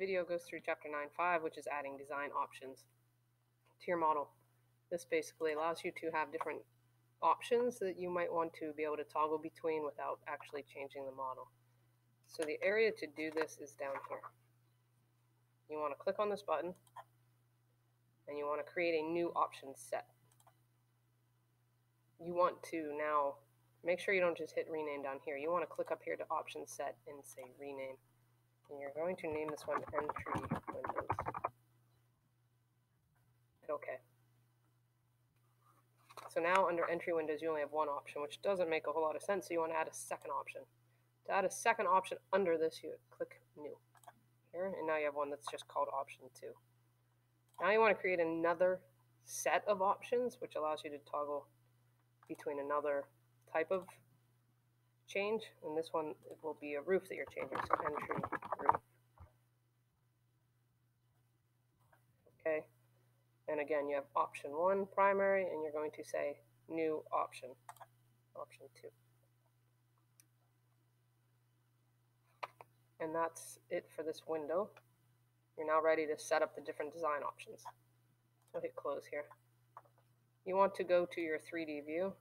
video goes through Chapter 9.5, which is adding design options to your model. This basically allows you to have different options that you might want to be able to toggle between without actually changing the model. So the area to do this is down here. You want to click on this button, and you want to create a new option set. You want to now make sure you don't just hit rename down here. You want to click up here to option set and say rename. And you're going to name this one entry windows. Hit OK. So now under entry windows, you only have one option, which doesn't make a whole lot of sense. So you want to add a second option. To add a second option under this, you click new here, and now you have one that's just called option 2. Now you want to create another set of options, which allows you to toggle between another type of change. And this one, it will be a roof that you're changing, so entry roof. Okay. And again, you have option 1 primary, and you're going to say new option, option 2. And that's it for this window. You're now ready to set up the different design options. So hit close here. You want to go to your 3D view.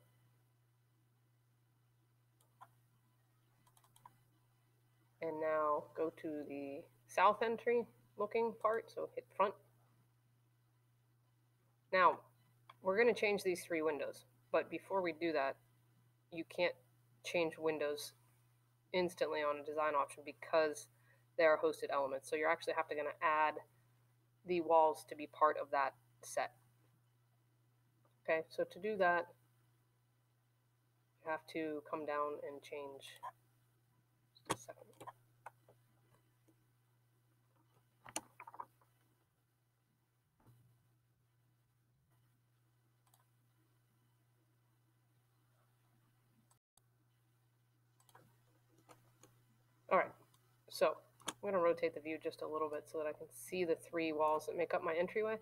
And now go to the south entry looking part, so hit front. Now, we're going to change these 3 windows, but before we do that, you can't change windows instantly on a design option because they are hosted elements. So you're actually going to add the walls to be part of that set. Okay, so to do that, you have to come down and change. Just a second. All right, so I'm going to rotate the view just a little bit so that I can see the 3 walls that make up my entryway.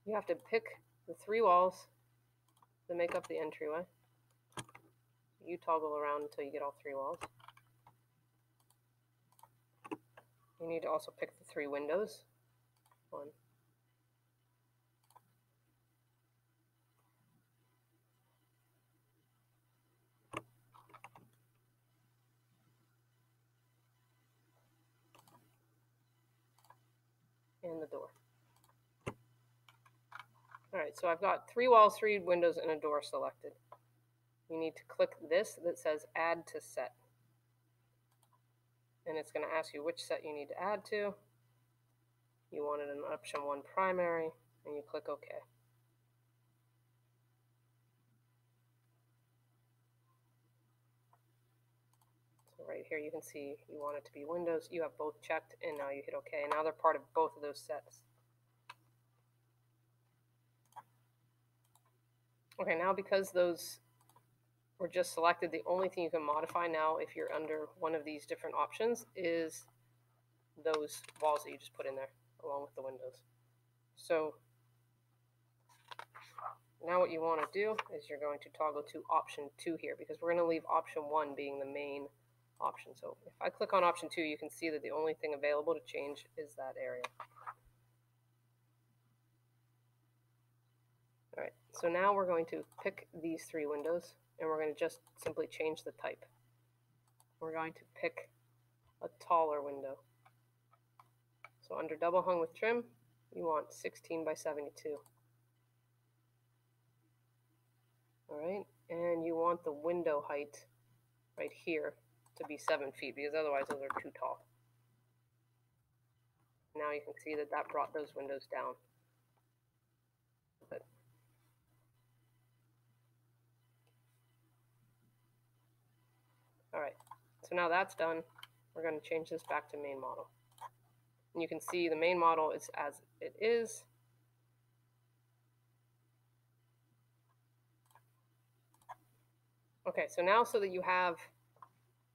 You have to pick the 3 walls that make up the entryway. You toggle around until you get all 3 walls. You need to also pick the 3 windows. 1, and the door. All right, so I've got 3 walls, 3 windows, and a door selected. You need to click this that says add to set. And it's going to ask you which set you need to add to. You want it in option 1 primary, and you click OK. So right here you can see you want it to be windows. You have both checked, and now you hit OK. And now they're part of both of those sets. Okay, now because those were just selected, the only thing you can modify now if you're under one of these different options is those walls that you just put in there along with the windows. So now what you want to do is you're going to toggle to option 2 here, because we're going to leave option 1 being the main option. So if I click on option 2, you can see that the only thing available to change is that area. All right, so now we're going to pick these 3 windows, and we're going to just simply change the type. We're going to pick a taller window. So under double hung with trim, you want 16 by 72. All right, and you want the window height right here to be 7 feet, because otherwise those are too tall. Now you can see that that brought those windows down. But all right, so now that's done. We're going to change this back to main model. And you can see the main model is as it is. Okay, so now so that you have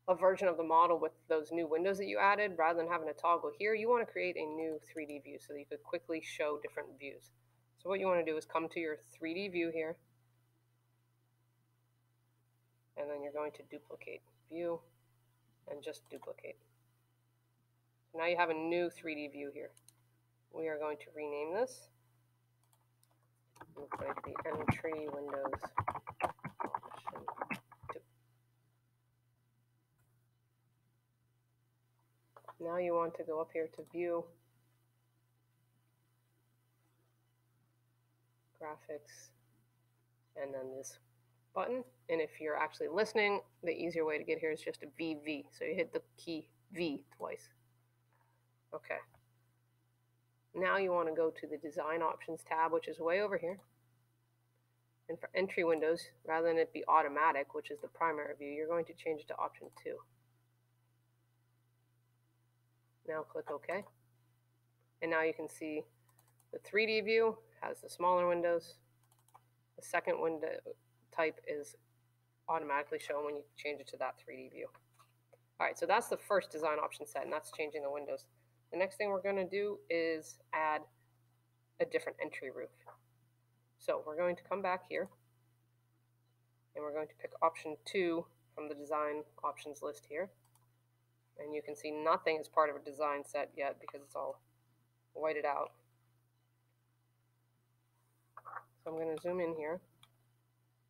a version of the model with those new windows that you added, rather than having to toggle here, you want to create a new 3D view so that you could quickly show different views. So what you want to do is come to your 3D view here, and then you're going to duplicate view and just duplicate. Now you have a new 3D view here. We are going to rename this. It's going to be entry windows option 2. Now you want to go up here to view, graphics, and then this button. And if you're actually listening, the easier way to get here is just a VV. So you hit the key V twice. Okay. Now you want to go to the Design Options tab, which is way over here. And for entry windows, rather than it be automatic, which is the primary view, you're going to change it to option 2. Now click OK. And now you can see the 3D view has the smaller windows. The second window type is automatically shown when you change it to that 3D view. All right, so that's the first design option set, and that's changing the windows. The next thing we're going to do is add a different entry roof. So we're going to come back here, and we're going to pick option 2 from the design options list here. And you can see nothing is part of a design set yet because it's all whited out. So I'm going to zoom in here.